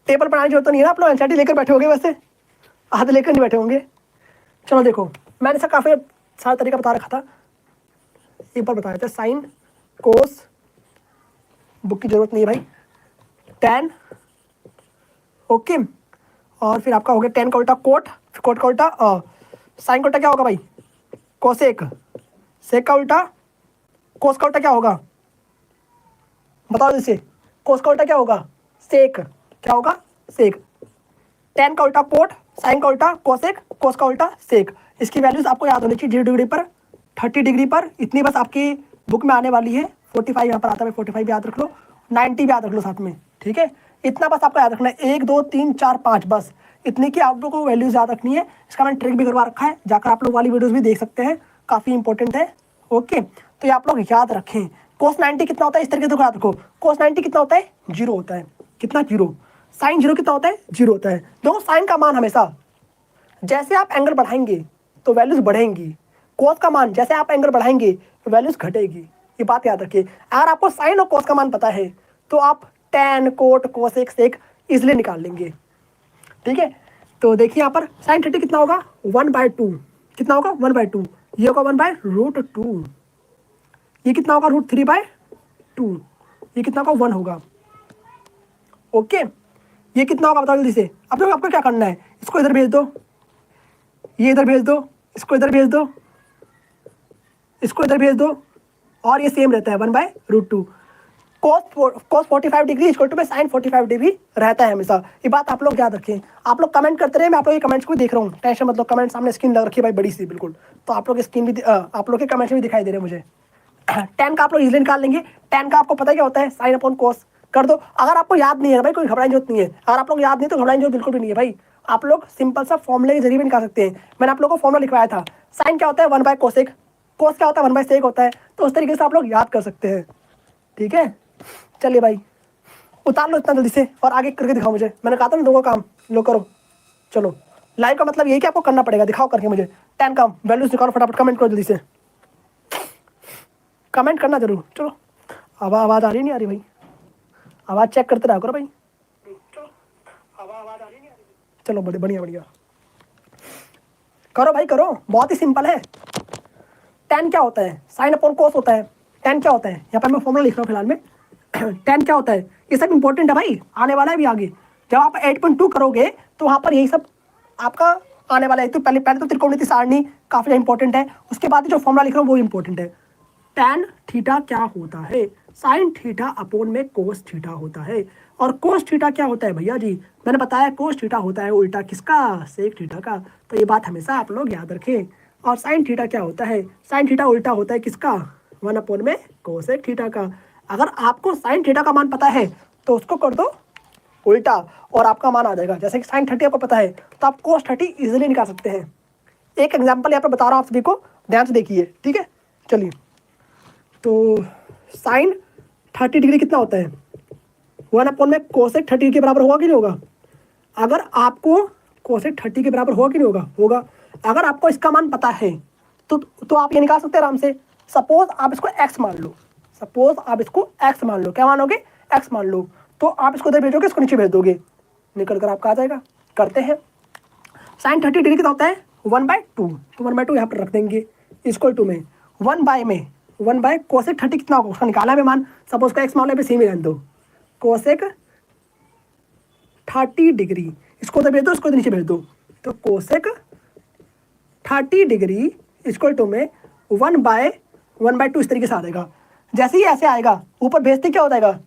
Table बनाने की जरूरत तो नहीं है ना, आप लोग एनसीईआरटी लेकर बैठे होंगे, वैसे हाथ लेकर नहीं बैठे होंगे। चलो देखो, मैंने इसका काफ़ी सारा तरीका बता रखा था, एक बार बता देते हैं। साइन, कोस, बुक की जरूरत नहीं है भाई, टैन, ओके, और फिर आपका हो गया टैन का उल्टा कोट, कोट का उल्टा साइन का उल्टा क्या होगा भाई, कोसेक, सेक का उल्टा, कोस का उल्टा क्या होगा बताओ जैसे, कोस का उल्टा क्या होगा, सेक, क्या होगा, सेक, टैन का उल्टा कोट, साइन का उल्टा कोसेक, कोस का उल्टा सेक। इसकी वैल्यूज आपको याद होनी चाहिए, 0 डिग्री पर, 30 डिग्री पर, इतनी बस आपकी बुक में आने वाली है। 45 यहाँ पर आता है, 45 याद रख लो, 90 भी याद रख लो साथ में, ठीक है। इतना बस आपको याद रखना है, 1 2 3 4 5, बस इतनी की आप लोग को वैल्यूज याद रखनी है। इसका मैंने ट्रिक भी करवा रखा है, जाकर आप लोग वाली वीडियोज भी देख सकते हैं, काफ़ी इंपॉर्टेंट है, ओके। तो ये आप लोग याद रखें। कोस 90 कितना होता है, इस तरीके से याद रखो, कोस 90 कितना होता है, 0 होता है, कितना, 0। साइन 0 कितना होता है, 0 होता है। देखो साइन का मान हमेशा जैसे आप एंगल बढ़ाएंगे तो वैल्यूज बढ़ेंगी, कोस का मान जैसे आप एंगल बढ़ाएंगे वैल्यूज घटेगी, ये बात याद रखिए। अगर आपको साइन और कोस का मान पता है तो आप टैन, कोट, कोसेक, सेक इजिली निकाल लेंगे, ठीक है। तो देखिए यहाँ पर साइन 30 कितना होगा, 1/2, कितना होगा, 1/2, ये होगा 1/√2, ये कितना होगा, √3/2, ये कितना होगा, 1 होगा, ओके। ये कितना होगा बताओ जल्दी से। अब देखो आपको क्या करना है, इसको इधर भेज दो, ये इधर भेज दो, इसको इधर भेज दो, इसको इधर भेज दो, और ये सेम रहता है 1/√2। कोस 45 डिग्री इक्वल टू में साइन 45 डिग्री रहता है हमेशा, ये बात आप लोग याद रखें। आप लोग कमेंट करते रहे, मैं आप लोग के कमेंट्स को देख रहा हूँ, टेंशन मतलब, कमेंट सामने स्क्रीन लग रखी है भाई बड़ी सी बिल्कुल, तो आप लोग स्क्रीन भी आप लोग के कमेंट्स भी दिखाई दे रहे हैं मुझे। टैन का आप लोग इजीली निकाल लेंगे, टैन का आपको पता क्या होता है, साइन अपॉन कोस कर दो। अगर आपको याद नहीं है भाई, कोई घबराने की जरूरत नहीं है, अगर आप लोग याद नहीं तो घबराने की जरूरत बिल्कुल भी नहीं है भाई, आप लोग सिंपल सा फॉर्मूले के जरिए भी निकाल सकते हैं। मैंने आप लोगों को फॉर्मूला लिखवाया था, साइन क्या होता है 1/कोसेक, कोस क्या होता है 1/सेक होता है, तो उस तरीके से आप लोग याद कर सकते हैं, ठीक है। चलिए भाई उतार लो इतना जल्दी से और आगे करके दिखाओ मुझे, मैंने कहा था ना दो काम लो करो। चलो लाइव का मतलब यही कि आपको करना पड़ेगा, दिखाओ करके मुझे, टैन का वैल्यूज निकालो फटाफट, कमेंट करो जल्दी से, कमेंट करना जरूर। चलो आवाज़ आ रही नहीं आ रही भाई, आवाज़ चेक करते रहा करो भाई, चलो आवाज़ आ रही नहीं आ रही, चलो बढ़िया बढ़िया करो भाई करो, बहुत ही सिंपल है। टैन क्या होता है, साइन अपॉन कोस होता है, टैन क्या होता है, यहाँ पर मैं फॉर्मूला लिख रहा हूँ फिलहाल में। टैन क्या होता है, ये सब इंपॉर्टेंट है भाई, आने वाला है भी आगे, जब आप 8.2 करोगे तो वहाँ पर यही सब आपका आने वाला है। तो पहले तो त्रिकोणमिति सारणी काफ़ी इंपॉर्टेंट है, उसके बाद जो फॉर्मूला लिख रहा हूँ वो इंपॉर्टेंट है। टैन थीटा क्या होता है, साइन थीटा अपॉन में कोस थीटा होता है, और कोस थीटा क्या होता है भैया जी, मैंने बताया कोस थीटा होता है उल्टा किसका, सेक थीटा का, तो ये बात हमेशा आप लोग याद रखें। और साइन थीटा क्या होता है, साइन थीटा उल्टा होता है किसका, 1 अपॉन में कोसेक थीटा का। अगर आपको साइन थीटा का मान पता है तो उसको कर दो उल्टा और आपका मान आ जाएगा। जैसे कि साइन 30 आपको पता है तो आप कोस 30 इजिली निकाल सकते हैं। एक एग्जाम्पल यहाँ पर बता रहा हूँ आप सभी को, ध्यान से देखिए, ठीक है। चलिए तो साइन 30 डिग्री कितना होता है, 1 अपॉन में कोसेक 30 के बराबर होगा कि नहीं होगा। अगर आपको कोसेक 30 के बराबर होगा कि नहीं होगा, होगा। अगर आपको इसका मान पता है तो आप ये निकाल सकते हैं आराम से। सपोज आप इसको x मान लो, सपोज आप इसको x मान लो, क्या मानोगे, x मान लो, तो आप इसको इधर भेजोगे, इसको नीचे भेज दोगे, निकल कर आपका आ जाएगा। करते हैं, साइन 30 डिग्री कितना होता है 1/2, तो 1/2 यहाँ पर रख देंगे, इक्वल टू में 1 कोसेक 30 कितना होगा उसका निकाला है मान, सपोज का x मान लो, सेम ही रहने दो, कोसेक 30 डिग्री, इसको तो भेज दो, इसको तो नीचे भेज दो, तो कोसेक 30 डिग्री इक्वल टू में 1/2 इस तरीके से आ जाएगा। जैसे ही ऐसे आएगा ऊपर भेजते क्या हो जाएगा,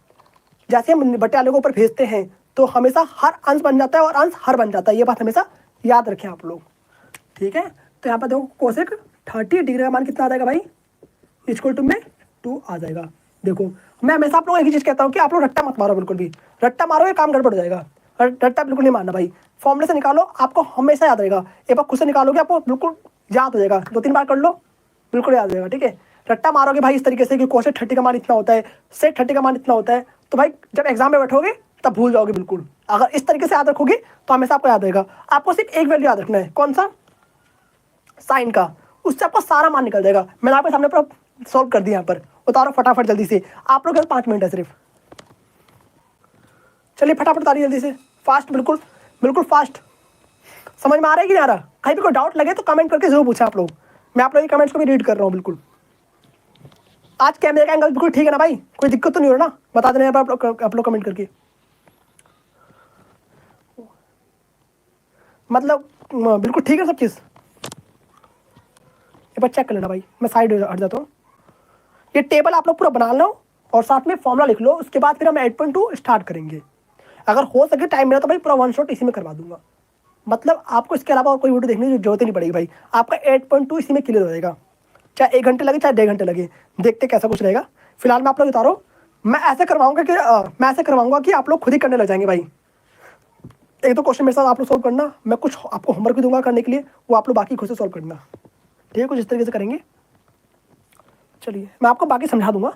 जैसे हम बटे वाले को ऊपर भेजते हैं तो हमेशा हर अंश बन जाता है और अंश हर बन जाता है, ये बात हमेशा याद रखें आप लोग, ठीक है। तो यहाँ पर देखो कोसेक 30 डिग्री का मान कितना आ जाएगा भाई, इक्वल टू में 2 आ जाएगा। देखो मैं हमेशा आप लोग एक ही चीज़ कहता हूँ कि आप लोग रट्टा मत मारो, बिल्कुल भी रट्टा मारोगे काम गड़बड़ हो जाएगा, रट्टा बिल्कुल नहीं मारना भाई। फॉर्मूले से निकालो, आपको हमेशा याद रहेगा, एक बार खुद से निकालोगे आपको बिल्कुल याद हो जाएगा, 2-3 बार कर लो बिल्कुल याद हो जाएगा, ठीक है। रट्टा मारोगे भाई इस तरीके से कि कोसेक 30 का मान इतना होता है, सेक 30 का मान इतना होता है, तो भाई जब एग्जाम में बैठोगे तब भूल जाओगे बिल्कुल। अगर इस तरीके से याद रखोगे तो हमेशा आपको याद रहेगा। आपको सिर्फ एक वैल्यू याद रखना है, कौन सा, साइन का, उससे आपको सारा मान निकल जाएगा। मैंने आपके सामने पर सॉल्व कर दिया, यहाँ पर उतारो फटाफट जल्दी से, आप लोग 5 मिनट है सिर्फ, चलिए फटाफट उतारिए जल्दी से, फास्ट, बिल्कुल बिल्कुल फास्ट। समझ में आ रहा है कि नहीं आ रहा? कहीं भी कोई डाउट लगे तो कमेंट करके जरूर पूछें आप लोग, मैं आप लोगों के कमेंट्स को भी रीड कर रहा हूँ। बिल्कुल आज कैमरे का एंगल बिल्कुल ठीक है ना भाई? कोई दिक्कत तो नहीं हो रहा ना? बता देना आप लोग कमेंट करके। मतलब बिल्कुल ठीक है सब चीज़। एक बार चेक कर लेना भाई, मैं साइड हट जाता हूँ। ये टेबल आप लोग पूरा बना लो और साथ में फॉर्मूला लिख लो, उसके बाद फिर हम 8.2 स्टार्ट करेंगे। अगर हो सके टाइम मिला तो भाई पूरा वन शॉट इसी में करवा दूंगा। मतलब आपको इसके अलावा और कोई वीडियो देखने की जरूरत ही नहीं पड़ेगी भाई, आपका 8.2 इसी में क्लियर हो जाएगा। चाहे 1 घंटे लगे चाहे 1.5 घंटे लगे, देखते कैसा कुछ रहेगा। फिलहाल मैं आप लोग उतारो, मैं ऐसे करवाऊंगा कि आप लोग खुद ही करने लग जाएंगे भाई। एक दो क्वेश्चन मेरे साथ आप लोग सोल्व करना, मैं कुछ आपको होमवर्क भी दूंगा करने के लिए, वो आप लोग बाकी खुद से सोल्व करना, ठीक है? कुछ इस तरीके से करेंगे। चलिए मैं आपको बाकी समझा दूंगा।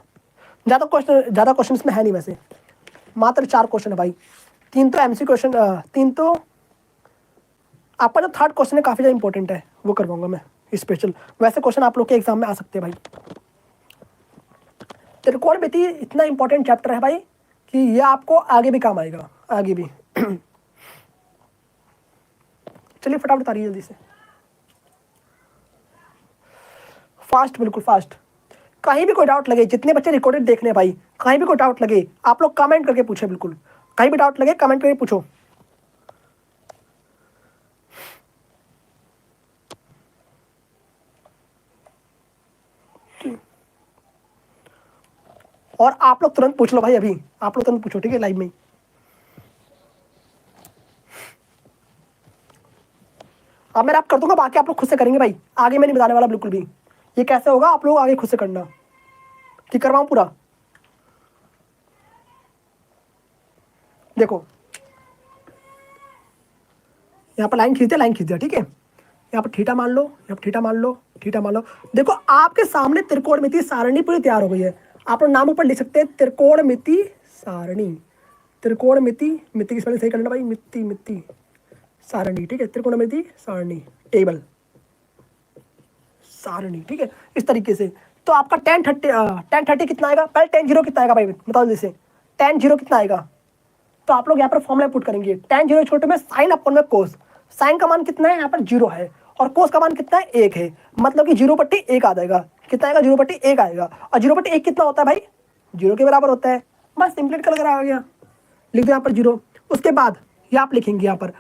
ज़्यादा क्वेश्चन इसमें है नहीं, वैसे मात्र 4 क्वेश्चन है भाई। 3 तो एमसी क्वेश्चन, 3 तो आपका जो थर्ड क्वेश्चन है काफ़ी ज़्यादा इंपॉर्टेंट है, वो करवाऊंगा मैं स्पेशल। वैसे क्वेश्चन आप लोग के एग्जाम में आ सकते हैं भाई। त्रिकोणमिति इतना इंपॉर्टेंट चैप्टर है भाई कि ये आपको आगे भी काम आएगा, आगे भी। चलिए फटाफट उतारिए जल्दी से, फास्ट, बिल्कुल फास्ट। कहीं भी कोई डाउट लगे, जितने बच्चे रिकॉर्डेड देख रहे हैं भाई, कहीं भी कोई डाउट लगे आप लोग कमेंट करके पूछे। बिल्कुल कहीं भी डाउट लगे कमेंट करके पूछो। और आप लोग तुरंत पूछ लो भाई, अभी आप लोग तुरंत पूछो, ठीक है? लाइव में अब मैं आप कर दूंगा, बाकी आप लोग खुद से करेंगे भाई। आगे मैं नहीं बताने वाला बिल्कुल भी, ये कैसे होगा आप लोग आगे खुद से करना। ठीक करवाऊं पूरा? देखो यहाँ पर लाइन खींच दिया, ठीक है? यहाँ पर थीटा मान लो, यहाँ पर थीटा मान लो, थीटा मान लो। देखो आपके सामने त्रिकोणमिति सारणी पूरी तैयार हो गई है। आप लोग नाम ऊपर लिख सकते हैं, त्रिकोणमिति सारणी। त्रिकोणमिति, मिति की स्पेलिंग सही करना भाई, मिति सारणी, ठीक है? त्रिकोणमिति सारणी, टेबल सारणी, ठीक है? इस तरीके से तो आपका 10 30 कितना आएगा? पहले 10 0 कितना आएगा भाई बताओ जैसे? 10 0 कितना आएगा? तो आप लोग यहाँ पर फॉर्मूला पुट करेंगे। 10 0 छोटे में साइन अपन में कोस। साइन का मान कितना है? यहाँ पर 0 है, और कोस का मान कितना है? 1 है। मतलब कि 0/1 आ जाएगा। कितना आएगा? 0/1 आएगा। और 0/1 कितना होता है भाई? 0 के बराबर होता है। बस सिंपलेट कर आ गया, लिख दो यहाँ पर 0। उसके बाद ये आप लिखेंगे यहाँ पर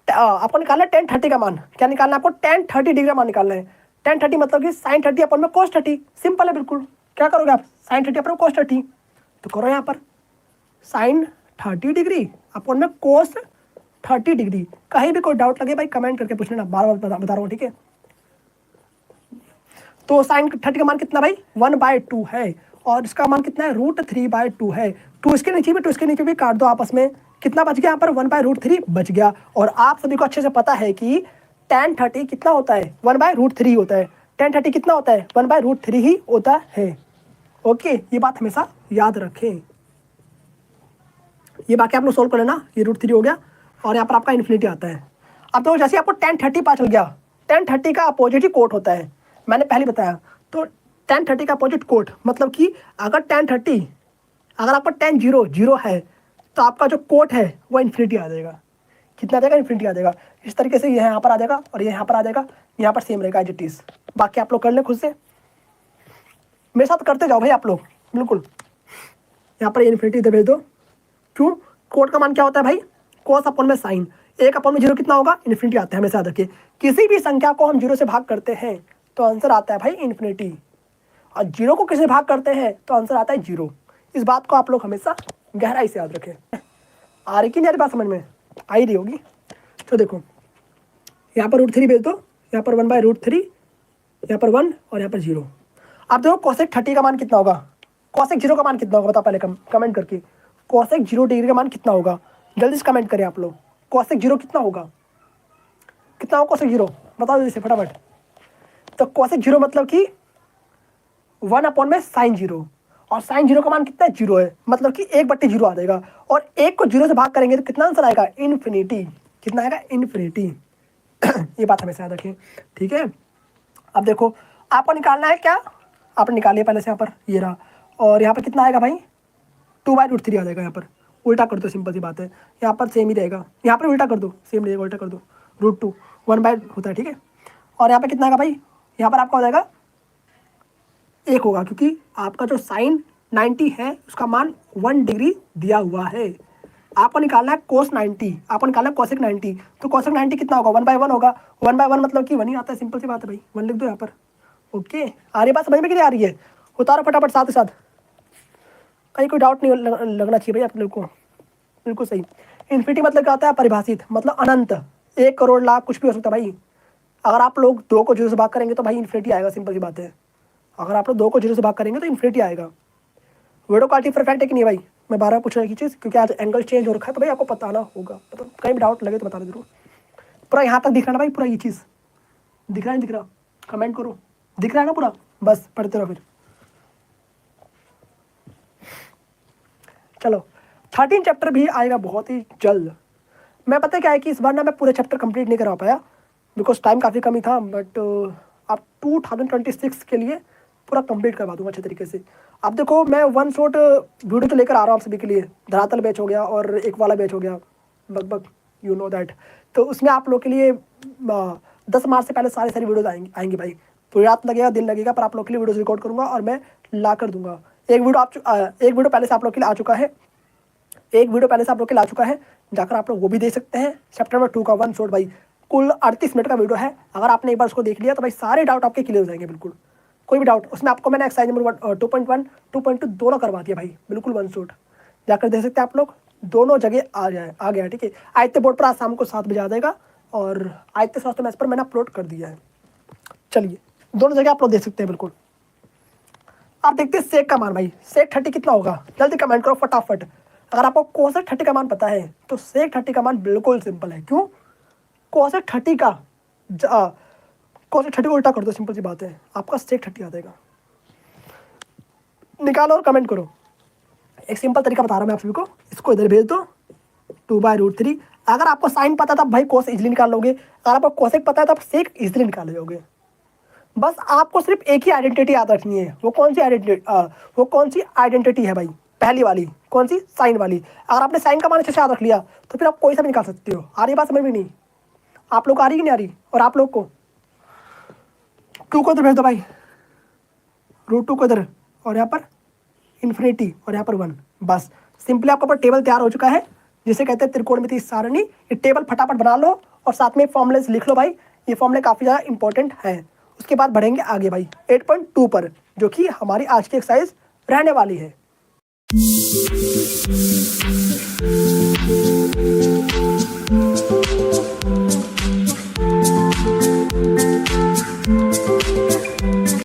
आपको निकालना है 10 30 का मान। क्या निकालना है आपको? 10 30 डिग्री का मान निकालना है। 10 30 मतलब कि साइन 30 अपन में कोस 30। सिंपल है बिल्कुल। क्या करोगे आप? साइन 30 अपन में कोस 30, तो करो यहाँ पर साइन 30 डिग्री अपन में कोस 30 डिग्री। कहीं भी कोई डाउट लगे भाई कमेंट करके पूछ लेना, बार बार बता रहा हूँ, ठीक है? तो साइन 30 का मान कितना भाई? 1/2 है, और इसका मान कितना है? √3/2 है। 2 इसके नीचे भी, 2 इसके नीचे भी काट दो आपस में। कितना बच गया यहाँ पर? 1/√3 बच गया। और आप सभी को अच्छे से पता है कि tan 30 कितना होता है? 1/√3 होता है। tan 30 कितना होता है? 1/√3 ही होता है। ओके, ये बात हमेशा याद रखें। ये बाकी आप लोग सोल्व कर लेना। ये √3 हो गया, और यहाँ पर आपका इन्फिनिटी आता है। अब तो जैसे आपको tan 30 पता चल गया, tan 30 का अपोजिट ही कोट होता है, मैंने पहले बताया। तो tan 30 का अपोजिट कोट मतलब कि अगर tan 30, अगर आपका tan 0 0 है, तो आपका जो कोट है वो इन्फिनिटी आ जाएगा। कितना आ जाएगा? इन्फिनिटी आ जाएगा। इस तरीके से ये यहाँ पर आ जाएगा, और ये यहाँ पर आ जाएगा, यहाँ पर सेम रहेगा एज इट इज। बाकी आप लोग कर लें खुद से, मेरे साथ करते जाओ भाई आप लोग। बिल्कुल यहाँ पर इन्फिनिटी इधर भेज दो। क्यों? कोट का मान क्या होता है भाई? कोस अपन में साइन। 1 अपन में 0 कितना होगा? इन्फिनिटी आता है। हमेशा याद रखिए, किसी भी संख्या को हम 0 से भाग करते हैं तो आंसर आता है भाई इन्फिनिटी, और 0 को किसी से भाग करते हैं तो आंसर आता है 0। इस बात को आप लोग हमेशा गहराई से याद रखें। आ रही कि नहीं बात समझ में? आ ही रही होगी। तो देखो यहाँ पर √3 भेज दो, यहाँ पर 1/√3, यहाँ पर 1 और यहाँ पर 0। अब देखो कोसेक 30 का मान कितना होगा? कोसेक 0 का मान कितना होगा? बताओ पहले कमेंट करके। कोसेक 0 डिग्री का मान कितना होगा? जल्दी से कमेंट करें आप लोग। कोसेक 0 कितना होगा? कितना होगा कोसेक 0? बताओ जल्दी से फटाफट। तो कोसेक 0 मतलब कि 1 अपन में साइन 0, और साइन 0 का मान कितना है? 0 है, मतलब कि 1/0 आ जाएगा। और 1 को 0 से भाग करेंगे तो कितना आंसर आएगा? इन्फिनिटी। कितना आएगा? इन्फिनिटी। ये बात हमेशा याद रखें, ठीक है? अब देखो आपको निकालना है क्या? आपने निकाल लिया पहले से, यहाँ पर ये रहा, और यहाँ पर कितना आएगा भाई? 2/√3 आ जाएगा यहाँ पर। उल्टा कर दो, सिंपल सी बात है। यहाँ पर सेम ही रहेगा, यहाँ पर उल्टा कर दो, सेम रहेगा, उल्टा कर दो। √2 1/, होता है, ठीक है। और यहाँ पर कितना आएगा भाई, यहाँ पर आपका हो जाएगा 1 होगा, क्योंकि आपका जो साइन 90 है उसका मान 1 डिग्री दिया हुआ है। आपको निकालना है कोस 90, आपको निकालना है कोसेक 90। तो कोसेक 90 कितना होगा, 1/1 होगा। 1/1 मतलब कि 1 ही आता है, सिंपल सी बात है भाई, 1 लिख दो यहाँ पर। ओके, आ रही बात समझ में, कि नहीं आ रही है? उतारो फटाफट साथ ही साथ, कहीं कोई डाउट नहीं लगना चाहिए भाई आप लोग को। बिल्कुल सही। इन्फिनिटी मतलब क्या होता है, परिभाषित, मतलब अनंत, 1 करोड़ लाख कुछ भी हो सकता है भाई। अगर आप लोग 2 को 0 से भाग करेंगे तो भाई इन्फिनिटी आएगा, सिंपल सी बात है। अगर आप लोग 2 को 0 से भाग करेंगे तो इन्फिनिटी आएगा। वीडियो क्वालिटी परफेक्ट है कि नहीं भाई, मैं बार बार पूछ रहा की चीज़, क्योंकि आज एंगल चेंज हो रखा है, तो भाई आपको बताना होगा, मतलब कहीं भी डाउट लगे तो बताना जरूर। पूरा यहाँ तक दिख रहा है ना भाई, पूरा ये चीज़ दिख रहा है, दिख रहा? कमेंट करो, दिख रहा है ना पूरा? बस पढ़ते रहो फिर। चलो 13 चैप्टर भी आएगा बहुत ही जल्द। मैं पता क्या है कि इस बार ना मैं पूरे चैप्टर कंप्लीट नहीं करा पाया, बिकॉज टाइम काफ़ी कम ही था, बट अब 2026 के लिए पूरा कंप्लीट करवा दूंगा अच्छे तरीके से। अब देखो मैं 1 शॉट वीडियो तो लेकर आ रहा हूँ आप सभी के लिए। धरातल बैच हो गया और एक वाला बैच हो गया, लगभग यू नो दैट। तो उसमें आप लोग के लिए 10 मार्च से पहले सारी वीडियोज़ आएंगी भाई। पूरी रात लगेगा, दिन लगेगा, पर आप लोग के लिए वीडियोज़ रिकॉर्ड करूँगा और मैं ला कर दूंगा। एक वीडियो पहले से आप लोग के लिए आ चुका है, जाकर आप लोग वो भी देख सकते हैं। चैप्टर नंबर 2 का 1 शॉट भाई कुल 38 मिनट का वीडियो है। अगर आपने एक बार उसको देख लिया तो भाई सारे डाउट आपके क्लियर हो जाएंगे, बिल्कुल कोई भी डाउट। उसमें आपको मैंने एक्सरसाइज नंबर 2.1 2.2 दोनों करवा दिया भाई, बिल्कुल 1 शॉट। जाकर देख सकते हैं आप लोग, दोनों जगह आ गया, ठीक है। आदित्य बोर्ड पर आज शाम को 7 बजे आ जाएगा और आदित्य स्वास्थ्य मैथ पर मैंने अपलोड कर दिया है। चलिए दोनों जगह आप लोग देख सकते हैं, बिल्कुल। आप देखते हैं सेक का मान भाई, सेक 30 कितना होगा, जल्दी कमेंट करो फटाफट। अगर आपको कोसेक 30 का मान पता है तो सेक 30 का मान बिल्कुल सिंपल है। क्यों? कोसेक 30 का कोसेक 30 को उल्टा कर दो, सिंपल सी बात है, आपका सेक 30 आ जाएगा। निकालो और कमेंट करो। एक सिंपल तरीका बता रहा हूँ मैं आप सभी को, इसको इधर भेज दो, 2/√3। अगर आपको साइन पता है तब भाई कोस इजिली निकाल लोगे, अगर आपको कोसेक पता है तब सेक इजिली निकाल लोगे। बस आपको सिर्फ एक ही आइडेंटिटी याद रखनी है। वो कौन सी आइडेंटिटी है भाई? पहली वाली कौन सी? साइन वाली। अगर आपने साइन का मान अच्छे से याद रख लिया तो फिर आप कोई सा भी निकाल सकते हो। आ रही बात समझ में? नहीं आप लोग को आ रही कि नहीं आ रही? और आप लोग को 2 को इधर भेज दो भाई, √2 को इधर, और यहाँ पर इन्फिनिटी, और यहाँ पर 1। बस सिंपली आपका ऊपर टेबल तैयार हो चुका है, जिसे कहते हैं त्रिकोणमितीय सारणी। ये टेबल फटाफट बना लो और साथ में फॉर्मूलेस लिख लो भाई। ये फॉर्मूले काफ़ी ज़्यादा इंपॉर्टेंट है। उसके बाद बढ़ेंगे आगे भाई 8.2 पर, जो कि हमारी आज की एक्सरसाइज रहने वाली है।